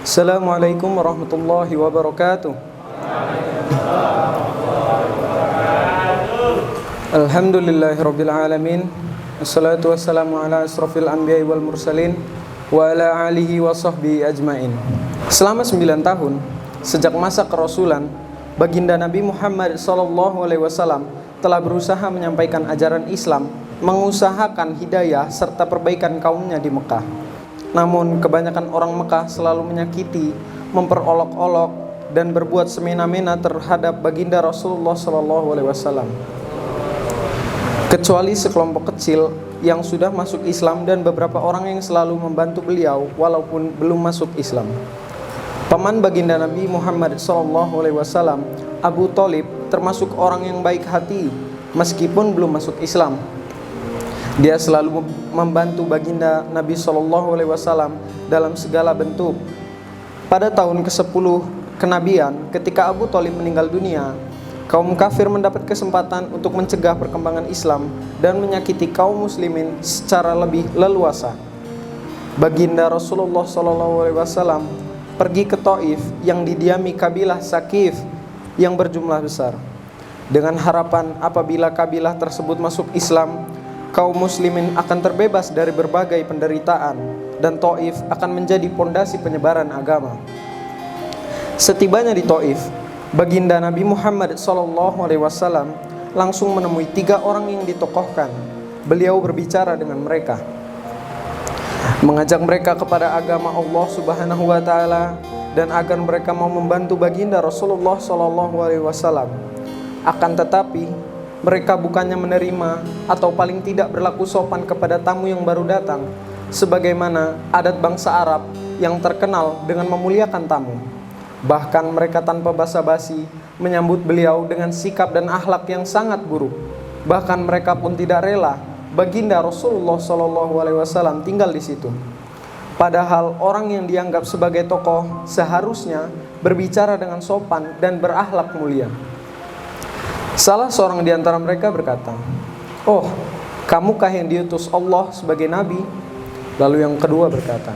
Assalamualaikum warahmatullahi wabarakatuh. Alhamdulillahirabbil alamin. Wassalatu wassalamu ala asrofil anbiya'i wal mursalin wa ala alihi wa sahbihi ajmain. Selama 9 tahun sejak masa kerasulan, baginda Nabi Muhammad SAW telah berusaha menyampaikan ajaran Islam, mengusahakan hidayah serta perbaikan kaumnya di Mekah. Namun kebanyakan orang Mekah selalu menyakiti, memperolok-olok dan berbuat semena-mena terhadap baginda Rasulullah SAW. Kecuali sekelompok kecil yang sudah masuk Islam dan beberapa orang yang selalu membantu beliau walaupun belum masuk Islam. Paman baginda Nabi Muhammad SAW, Abu Thalib, termasuk orang yang baik hati meskipun belum masuk Islam. Dia selalu membantu baginda Nabi SAW dalam segala bentuk. Pada tahun ke-10 kenabian, ketika Abu Thalib meninggal dunia, kaum kafir mendapat kesempatan untuk mencegah perkembangan Islam dan menyakiti kaum muslimin secara lebih leluasa. Baginda Rasulullah SAW pergi ke Taif yang didiami kabilah Sakif yang berjumlah besar, dengan harapan apabila kabilah tersebut masuk Islam, kaum muslimin akan terbebas dari berbagai penderitaan dan Taif akan menjadi pondasi penyebaran agama. Setibanya di Taif, baginda Nabi Muhammad SAW langsung menemui 3 orang yang ditokohkan. Beliau berbicara dengan mereka, mengajak mereka kepada agama Allah Subhanahu wa taala dan agar mereka mau membantu baginda Rasulullah SAW. Akan tetapi mereka bukannya menerima atau paling tidak berlaku sopan kepada tamu yang baru datang, sebagaimana adat bangsa Arab yang terkenal dengan memuliakan tamu. Bahkan mereka tanpa basa-basi menyambut beliau dengan sikap dan akhlak yang sangat buruk. Bahkan mereka pun tidak rela baginda Rasulullah SAW tinggal di situ. Padahal orang yang dianggap sebagai tokoh seharusnya berbicara dengan sopan dan berakhlak mulia. Salah seorang di antara mereka berkata, "Oh, kamukah yang diutus Allah sebagai nabi?" Lalu yang kedua berkata,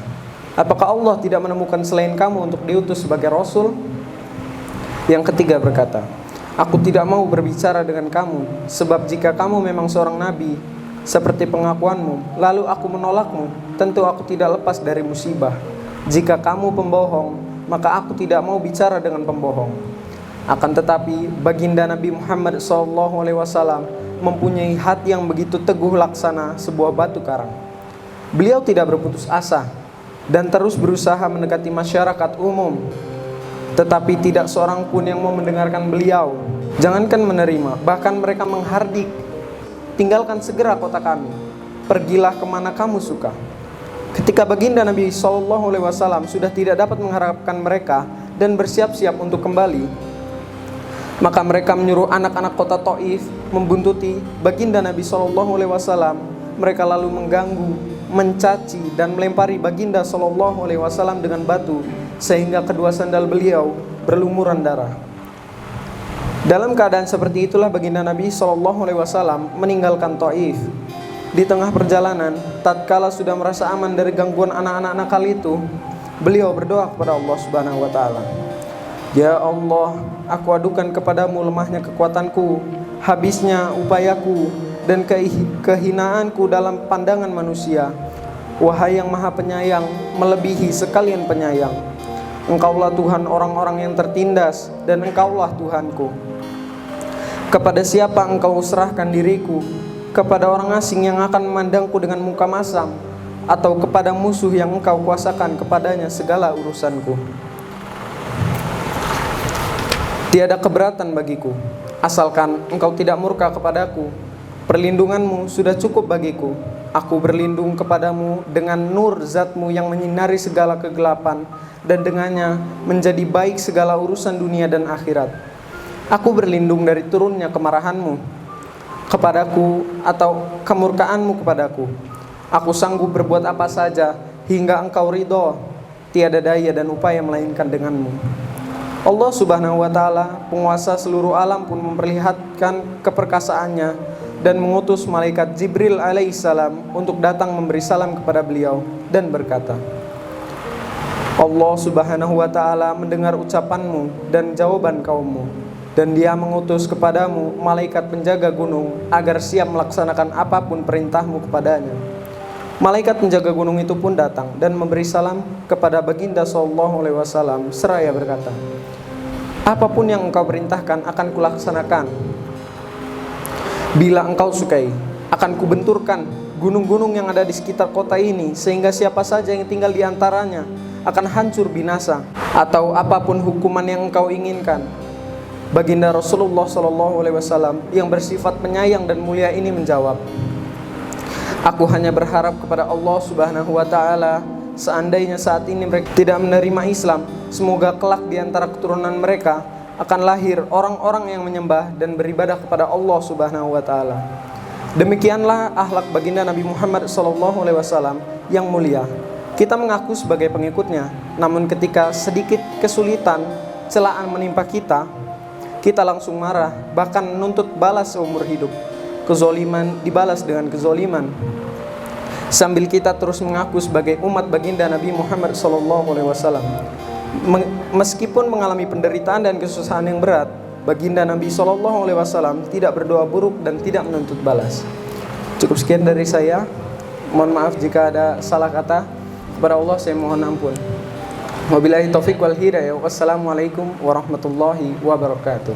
"Apakah Allah tidak menemukan selain kamu untuk diutus sebagai rasul?" Yang ketiga berkata, "Aku tidak mau berbicara dengan kamu, sebab jika kamu memang seorang nabi seperti pengakuanmu, lalu aku menolakmu, tentu aku tidak lepas dari musibah. Jika kamu pembohong, maka aku tidak mau bicara dengan pembohong." Akan tetapi baginda Nabi Muhammad SAW mempunyai hati yang begitu teguh laksana sebuah batu karang. Beliau tidak berputus asa dan terus berusaha mendekati masyarakat umum. Tetapi tidak seorang pun yang mau mendengarkan beliau. Jangankan menerima, bahkan mereka menghardik, "Tinggalkan segera kota kami, pergilah kemana kamu suka." Ketika baginda Nabi SAW sudah tidak dapat mengharapkan mereka dan bersiap-siap untuk kembali, maka mereka menyuruh anak-anak kota Taif membuntuti baginda Nabi SAW. Mereka lalu mengganggu, mencaci dan melempari baginda SAW dengan batu sehingga kedua sandal beliau berlumuran darah. Dalam keadaan seperti itulah baginda Nabi SAW meninggalkan Taif. Di tengah perjalanan, tatkala sudah merasa aman dari gangguan anak-anak nakal itu, beliau berdoa kepada Allah Subhanahu wa taala, "Ya Allah, aku adukan kepadamu lemahnya kekuatanku, habisnya upayaku, dan kehinaanku dalam pandangan manusia. Wahai yang maha penyayang, melebihi sekalian penyayang. Engkaulah Tuhan orang-orang yang tertindas, dan Engkaulah Tuhanku. Kepada siapa Engkau serahkan diriku? Kepada orang asing yang akan memandangku dengan muka masam, atau kepada musuh yang Engkau kuasakan kepadanya segala urusanku? Tiada keberatan bagiku, asalkan Engkau tidak murka kepadaku. Perlindunganmu sudah cukup bagiku. Aku berlindung kepadamu dengan nur zatmu yang menyinari segala kegelapan, dan dengannya menjadi baik segala urusan dunia dan akhirat. Aku berlindung dari turunnya kemarahanmu kepadaku atau kemurkaanmu kepadaku. Aku sanggup berbuat apa saja hingga Engkau ridho. Tiada daya dan upaya melainkan denganmu." Allah Subhanahu wa taala, penguasa seluruh alam, pun memperlihatkan keperkasaannya dan mengutus malaikat Jibril alaihissalam untuk datang memberi salam kepada beliau dan berkata, Allah Subhanahu wa Ta'ala mendengar ucapanmu dan jawaban kaummu, dan Dia mengutus kepadamu malaikat penjaga gunung agar siap melaksanakan apapun perintahmu kepadanya. Malaikat penjaga gunung itu pun datang dan memberi salam kepada baginda sallallahu alaihi wasallam seraya berkata, apapun yang engkau perintahkan akan kulaksanakan. Bila engkau sukai, akan kubenturkan gunung-gunung yang ada di sekitar kota ini, sehingga siapa saja yang tinggal di antaranya akan hancur binasa, atau apapun hukuman yang engkau inginkan. Baginda Rasulullah sallallahu alaihi wasallam yang bersifat penyayang dan mulia ini menjawab, aku hanya berharap kepada Allah Subhanahu wa Ta'ala, seandainya saat ini mereka tidak menerima Islam, semoga kelak di antara keturunan mereka akan lahir orang-orang yang menyembah dan beribadah kepada Allah Subhanahu wa Ta'ala. Demikianlah akhlak baginda Nabi Muhammad sallallahu alaihi wasallam yang mulia. Kita mengaku sebagai pengikutnya, namun ketika sedikit kesulitan, celaan menimpa kita, kita langsung marah, bahkan menuntut balas seumur hidup. Kezoliman dibalas dengan kezoliman. Sambil kita terus mengaku sebagai umat baginda Nabi Muhammad SAW. Meskipun mengalami penderitaan dan kesusahan yang berat, baginda Nabi SAW tidak berdoa buruk dan tidak menuntut balas. Cukup sekian dari saya. Mohon maaf jika ada salah kata. Kepada Allah saya mohon ampun. Wabillahi taufiq wal hidayah. Wassalamualaikum warahmatullahi wabarakatuh.